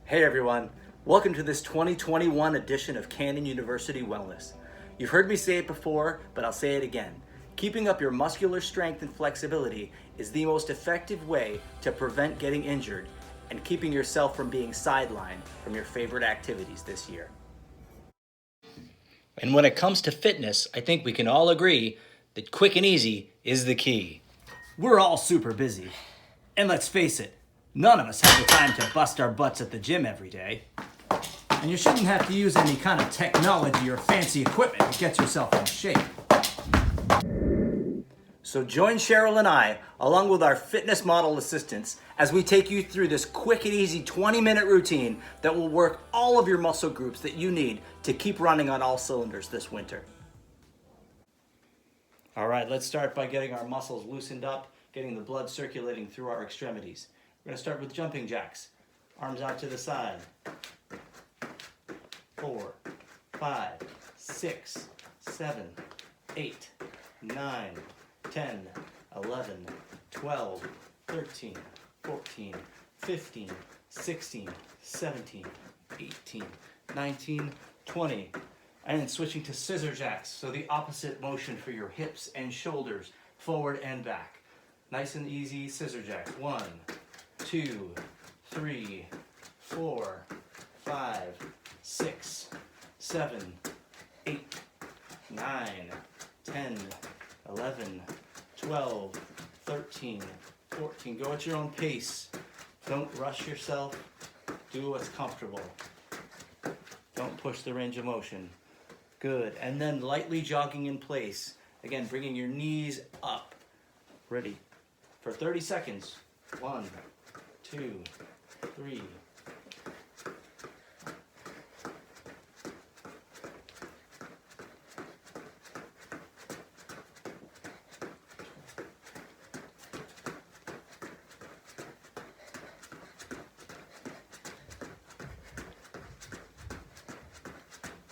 Hey everyone, welcome to this 2021 edition of Canyon University Wellness. You've heard me say it before, but I'll say it again. Keeping up your muscular strength and flexibility is the most effective way to prevent getting injured and keeping yourself from being sidelined from your favorite activities this year. And when it comes to fitness, I think we can all agree that quick and easy is the key. We're all super busy. And let's face it, none of us have the time to bust our butts at the gym every day. And you shouldn't have to use any kind of technology or fancy equipment to get yourself in shape. So join Cheryl and I, along with our fitness model assistants, as we take you through this quick and easy 20-minute routine that will work all of your muscle groups that you need to keep running on all cylinders this winter. All right, let's start by getting our muscles loosened up, getting the blood circulating through our extremities. We're gonna start with jumping jacks. Arms out to the side. 4, 5, 6, 7, 8, 9, 10, 11, 12, 13, 14, 15, 16, 17, 18, 19, 20. And then switching to scissor jacks, so the opposite motion for your hips and shoulders, forward and back. Nice and easy scissor jacks. 1, 2, 3, 4, 5, 6, 7, 8, 9, 10, 11, 12, 13, 14. Go at your own pace. Don't rush yourself. Do what's comfortable. Don't push the range of motion. Good. And then lightly jogging in place. Again, bringing your knees up. Ready for 30 seconds. 1, 2, 3.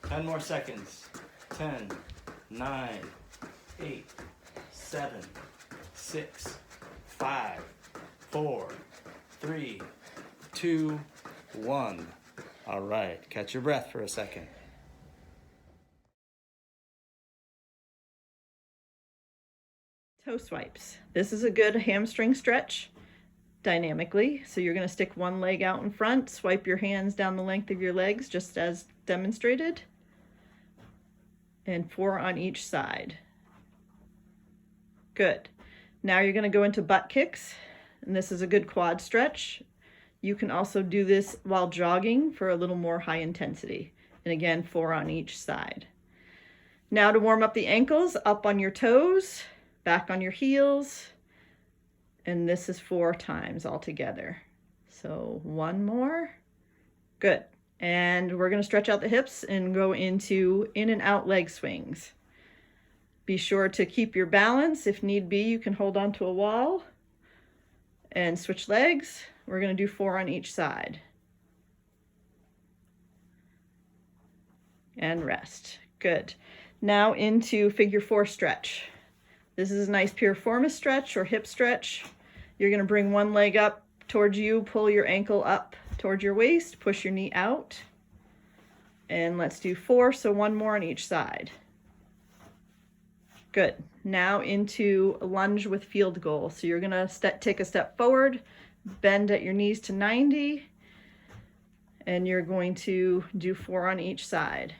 Ten more seconds. 10, 9, 8, 7, 6, 5, 4, 3, 2, 1. All right, catch your breath for a second. Toe swipes. This is a good hamstring stretch dynamically. So you're going to stick one leg out in front, swipe your hands down the length of your legs just as demonstrated, and 4 on each side. Good. Now you're going to go into butt kicks, and this is a good quad stretch. You can also do this while jogging for a little more high intensity. And again, 4 on each side. Now to warm up the ankles, up on your toes, back on your heels, and this is 4 times altogether. So 1 more. Good. And we're going to stretch out the hips and go into in and out leg swings. Be sure to keep your balance. If need be, you can hold on to a wall and switch legs. We're going to do 4 on each side. And rest. Good. Now into figure 4 stretch. This is a nice piriformis stretch or hip stretch. You're going to bring one leg up towards you, pull your ankle up towards your waist, push your knee out. And let's do 4, so 1 more on each side. Good. Now into a lunge with field goal. So you're going to take a step forward, bend at your knees to 90, and you're going to do 4 on each side.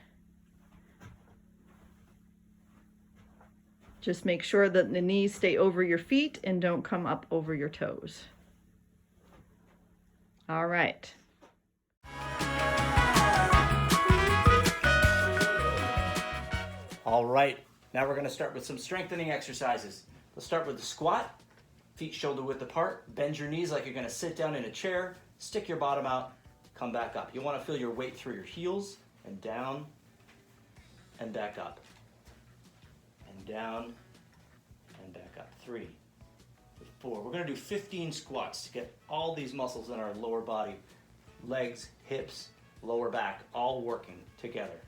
Just make sure that the knees stay over your feet and don't come up over your toes. All right. All right, now we're going to start with some strengthening exercises. Let's start with the squat. Feet shoulder width apart. Bend your knees like you're going to sit down in a chair. Stick your bottom out. Come back up. You want to feel your weight through your heels and down and back up. And down and back up. 3, 4. We're going to do 15 squats to get all these muscles in our lower body, legs, hips, lower back, all working together.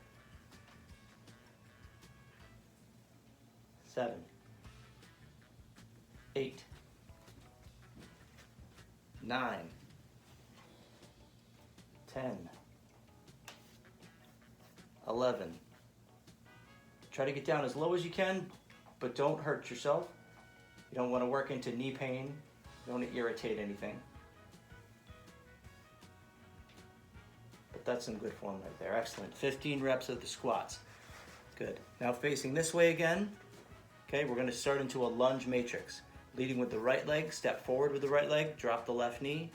7, 8, 9, 10, 11. Try to get down as low as you can, but don't hurt yourself. You don't want to work into knee pain. You don't want to irritate anything. But that's some good form right there. Excellent. 15 reps of the squats. Good. Now facing this way again. Okay, we're going to start into a lunge matrix. Leading with the right leg, step forward with the right leg, drop the left knee,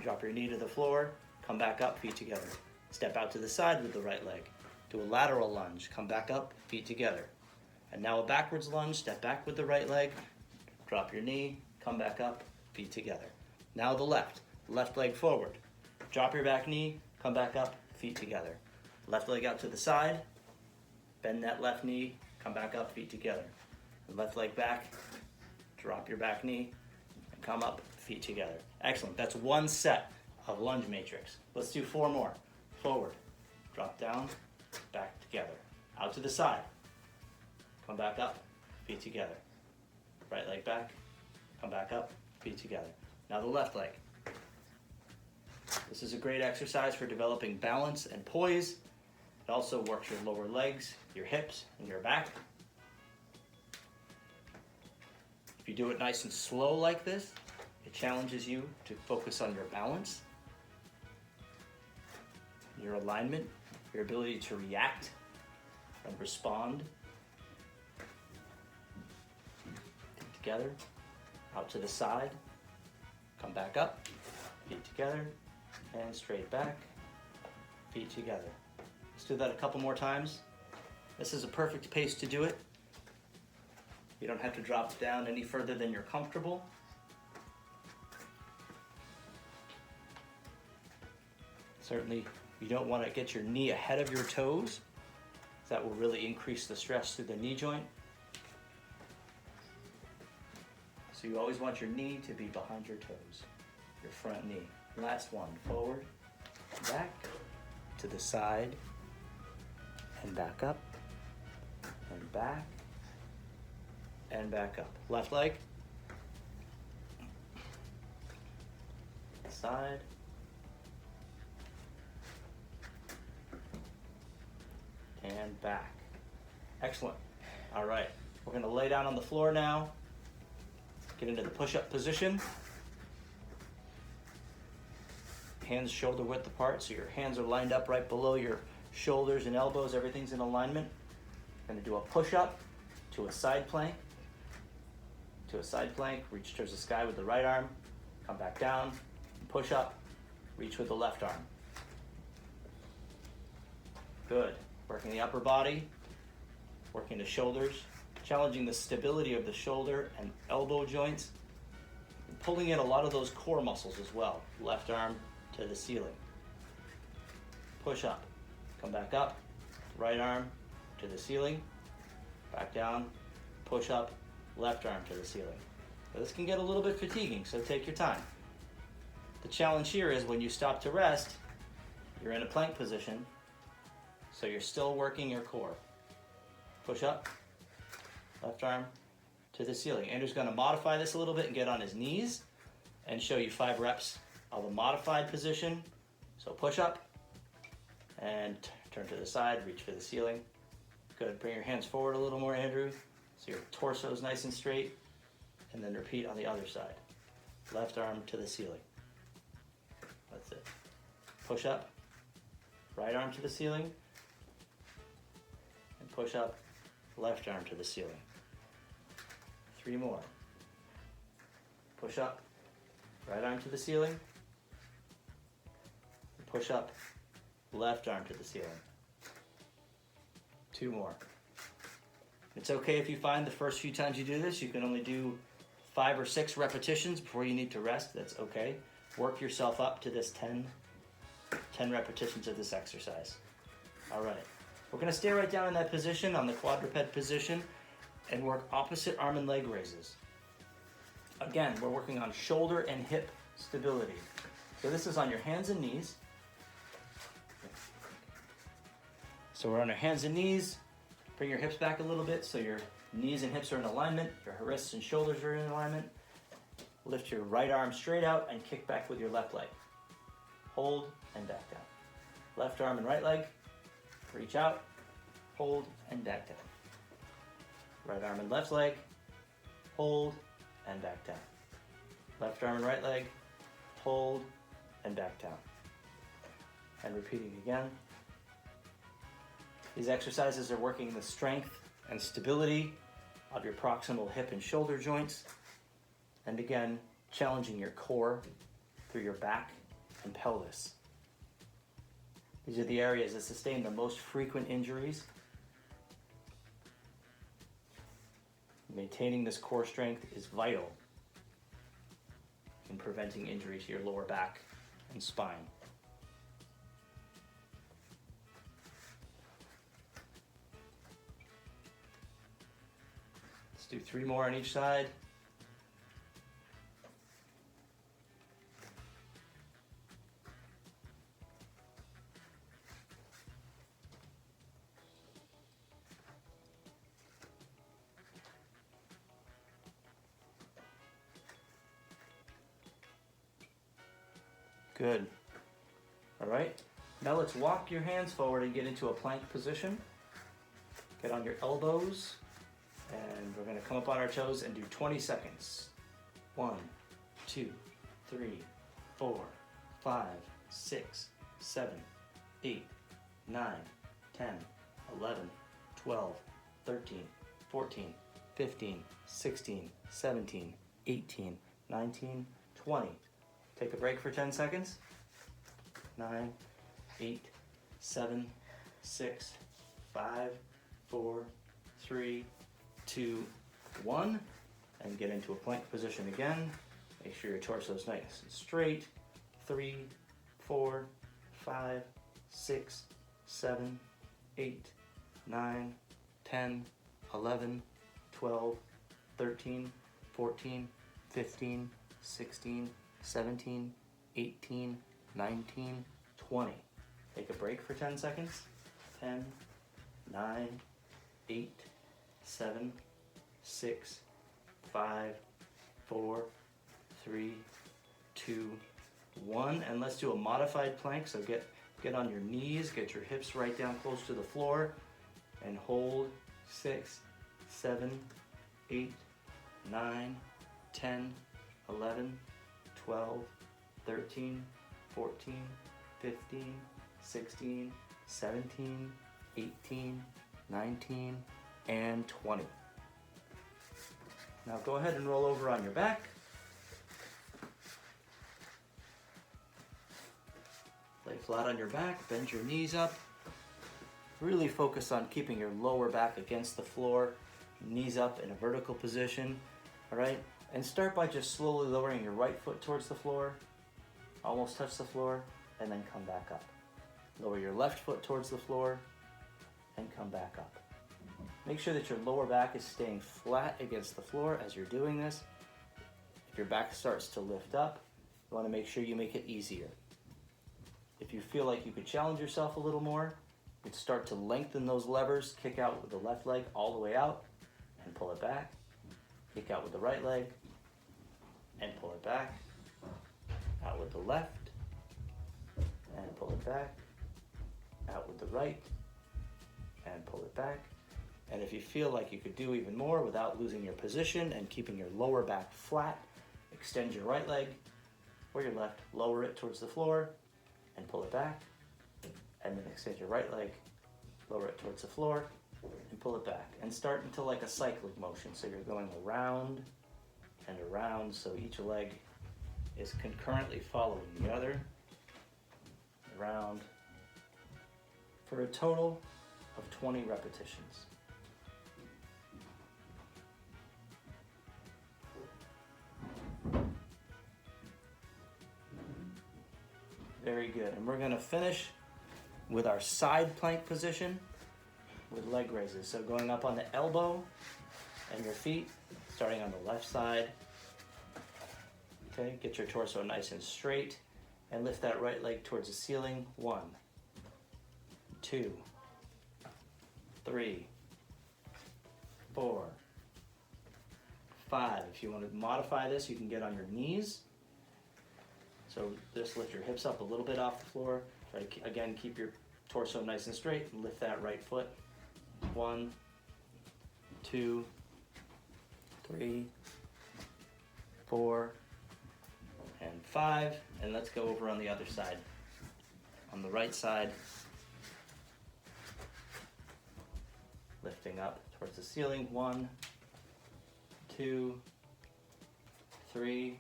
drop your knee to the floor, come back up, feet together. Step out to the side with the right leg. Do a lateral lunge, come back up, feet together. And now a backwards lunge, step back with the right leg, drop your knee, come back up, feet together. Now the left leg forward. Drop your back knee, come back up, feet together. Left leg out to the side, bend that left knee, come back up, feet together. And left leg back, drop your back knee, and come up, feet together. Excellent. That's one set of lunge matrix. Let's do 4 more. Forward, drop down, back together. Out to the side. Come back up, feet together. Right leg back, come back up, feet together. Now the left leg. This is a great exercise for developing balance and poise. It also works your lower legs, your hips, and your back. If you do it nice and slow like this, it challenges you to focus on your balance, your alignment, your ability to react and respond. Feet together, out to the side, come back up, feet together, and straight back, feet together. Let's do that a couple more times. This is a perfect pace to do it. You don't have to drop down any further than you're comfortable. Certainly, you don't want to get your knee ahead of your toes. That will really increase the stress through the knee joint. So you always want your knee to be behind your toes, your front knee. Last one, forward, back, to the side, and back up, and back, and back up. Left leg, side, and back. Excellent. All right, we're gonna lay down on the floor now, get into the push-up position. Hands shoulder width apart, so your hands are lined up right below your shoulders and elbows. Everything's in alignment. Going to do a push-up to a side plank. To a side plank, reach towards the sky with the right arm. Come back down, push up, reach with the left arm. Good. Working the upper body, working the shoulders, challenging the stability of the shoulder and elbow joints, and pulling in a lot of those core muscles as well. Left arm to the ceiling. Push up, come back up, right arm to the ceiling, back down, push up, left arm to the ceiling. Now this can get a little bit fatiguing, so take your time. The challenge here is when you stop to rest, you're in a plank position, so you're still working your core. Push up, left arm to the ceiling. Andrew's going to modify this a little bit and get on his knees and show you 5 reps of a modified position. So push up and turn to the side, reach for the ceiling. Good. Bring your hands forward a little more, Andrew, so your torso is nice and straight. And then repeat on the other side. Left arm to the ceiling. That's it. Push up, right arm to the ceiling, and push up, left arm to the ceiling. 3 more. Push up, right arm to the ceiling, push up, left arm to the ceiling. 2 more. It's okay if you find the first few times you do this, you can only do 5 or 6 repetitions before you need to rest. That's okay. Work yourself up to this 10 repetitions of this exercise. All right. We're going to stay right down in that position, on the quadruped position, and work opposite arm and leg raises. Again, we're working on shoulder and hip stability. So this is on your hands and knees. So we're on our hands and knees. Bring your hips back a little bit so your knees and hips are in alignment. Your wrists and shoulders are in alignment. Lift your right arm straight out and kick back with your left leg. Hold and back down. Left arm and right leg. Reach out, hold, and back down. Right arm and left leg. Hold, and back down. Left arm and right leg. Hold, and back down. And repeating again. These exercises are working the strength and stability of your proximal hip and shoulder joints. And again, challenging your core through your back and pelvis. These are the areas that sustain the most frequent injuries. Maintaining this core strength is vital in preventing injury to your lower back and spine. Let's do 3 more on each side. Good. All right. Now let's walk your hands forward and get into a plank position. Get on your elbows, and we're going to come up on our toes and do 20 seconds. 1, 2, 3, 4, 5, 6, 7, 8, 9, 10, 11, 12, 13, 14, 15, 16, 17, 18, 19, 20. Take a break for 10 seconds. 9, 8, 7, 6, 5, 4, 3, 2, 1. And get into a plank position again. Make sure your torso is nice and straight. 3, 4, 5, 6, 7, 8, 9, 10, 11, 12, 13, 14, 15, 16, 17, 18, 19, 20. Take a break for 10 seconds. 10, 9, 8, 7, 6, 5, 4, 3, 2, 1. And let's do a modified plank. So get on your knees, get your hips right down close to the floor, and hold 6, 7, 8, 9, 10, 11, 12, 13, 14, 15, 16, 17, 18, 19, and 20. Now go ahead and roll over on your back. Lay flat on your back, bend your knees up. Really focus on keeping your lower back against the floor, knees up in a vertical position, all right? And start by just slowly lowering your right foot towards the floor, almost touch the floor, and then come back up. Lower your left foot towards the floor, and come back up. Make sure that your lower back is staying flat against the floor as you're doing this. If your back starts to lift up, you want to make sure you make it easier. If you feel like you could challenge yourself a little more, you could start to lengthen those levers, kick out with the left leg all the way out, and pull it back. Kick out with the right leg, and pull it back. Out with the left, and pull it back. Out with the right, and pull it back. And if you feel like you could do even more without losing your position and keeping your lower back flat, extend your right leg or your left, lower it towards the floor, and pull it back. And then extend your right leg, lower it towards the floor, and pull it back. And start into like a cyclic motion. So you're going around and around, so each leg is concurrently following the other. Around, for a total of 20 repetitions. Very good. And we're going to finish with our side plank position with leg raises. So going up on the elbow and your feet, starting on the left side. Okay, get your torso nice and straight and lift that right leg towards the ceiling. 1, 2, 3, 4, 5. If you want to modify this, you can get on your knees. So just lift your hips up a little bit off the floor. Try to, again, keep your torso nice and straight. Lift that right foot. 1, 2, 3, 4, and 5. And let's go over on the other side. On the right side, lifting up towards the ceiling. 1, 2, 3,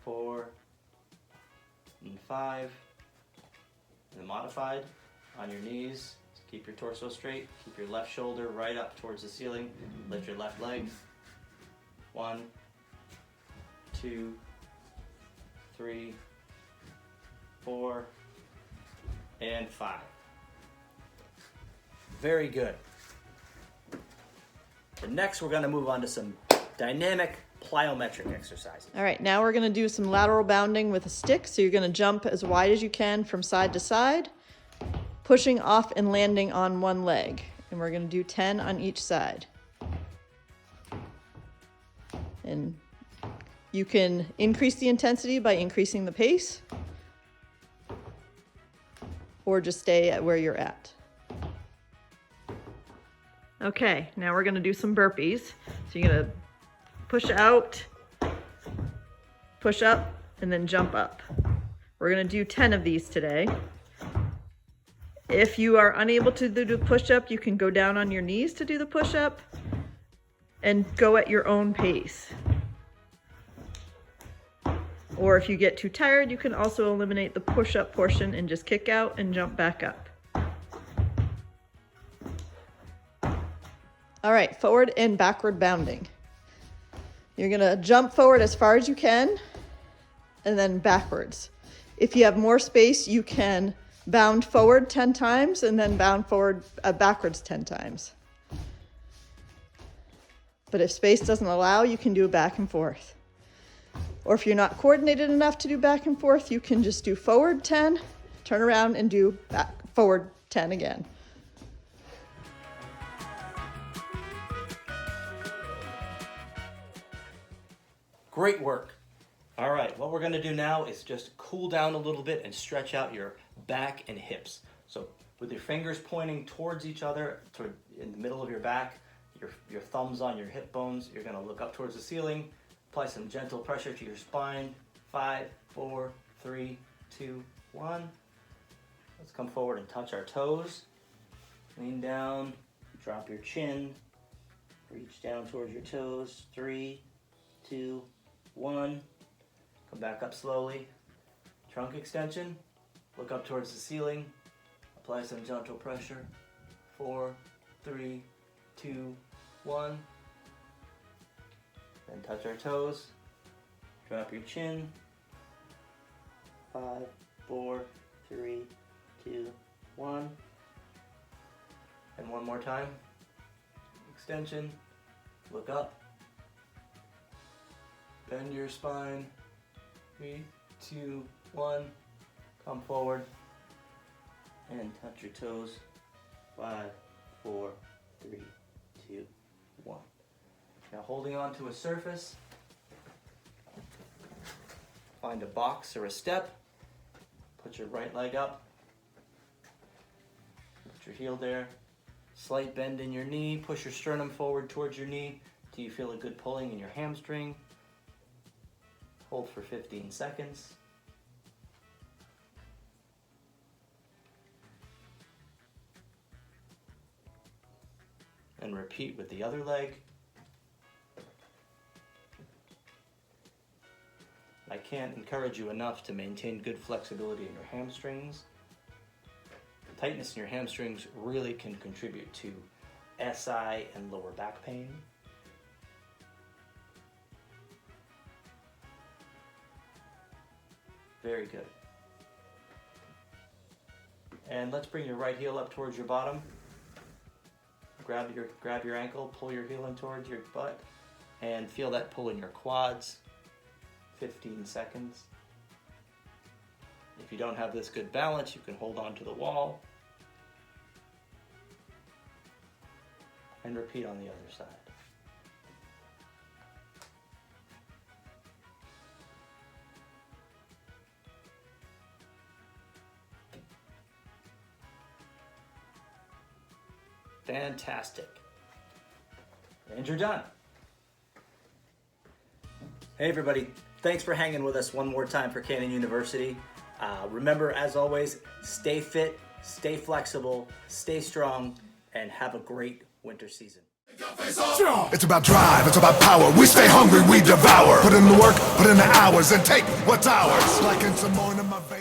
4, and 5. And the modified on your knees. Keep your torso straight. Keep your left shoulder right up towards the ceiling. Lift your left leg. 1, 2, 3, 4, and 5. Very good. And next we're going to move on to some dynamic plyometric exercises. All right, now we're going to do some lateral bounding with a stick. So you're going to jump as wide as you can from side to side, pushing off and landing on one leg. And we're going to do 10 on each side. And you can increase the intensity by increasing the pace, or just stay at where you're at. Okay, now we're going to do some burpees. So you're going to push out, push up, and then jump up. We're going to do 10 of these today. If you are unable to do the push-up, you can go down on your knees to do the push-up and go at your own pace. Or if you get too tired, you can also eliminate the push-up portion and just kick out and jump back up. All right, forward and backward bounding. You're gonna jump forward as far as you can and then backwards. If you have more space, you can bound forward 10 times and then bound forward backwards 10 times. But if space doesn't allow, you can do a back and forth. Or if you're not coordinated enough to do back and forth, you can just do forward 10, turn around and do back forward 10 again. Great work. All right, what we're going to do now is just cool down a little bit and stretch out your back and hips. So with your fingers pointing towards each other, in the middle of your back, your thumbs on your hip bones, you're going to look up towards the ceiling, apply some gentle pressure to your spine. 5, 4, 3, 2, 1. Let's come forward and touch our toes. Lean down, drop your chin, reach down towards your toes. 3, 2, 1. Come back up slowly. Trunk extension. Look up towards the ceiling. Apply some gentle pressure. 4, 3, 2, 1. Then touch our toes. Drop your chin. 5, 4, 3, 2, 1. And one more time. Extension. Look up. Bend your spine. 3, 2, 1. Come forward. And touch your toes. 5, 4, 3, 2, 1. Now holding on to a surface. Find a box or a step. Put your right leg up. Put your heel there. Slight bend in your knee. Push your sternum forward towards your knee. Do you feel a good pulling in your hamstring? Hold for 15 seconds. And repeat with the other leg. I can't encourage you enough to maintain good flexibility in your hamstrings. Tightness in your hamstrings really can contribute to SI and lower back pain. Very good. And let's bring your right heel up towards your bottom. Grab your ankle, pull your heel in towards your butt, and feel that pull in your quads. 15 seconds. If you don't have this good balance, you can hold on to the wall. And repeat on the other side. Fantastic. And you're done. Hey everybody, thanks for hanging with us one more time for Cannon University. Remember, as always, stay fit, stay flexible, stay strong, and have a great winter season. It's about drive, it's about power. We stay hungry, we devour. Put in the work, put in the hours, and take what's ours. Like in some more in my veins.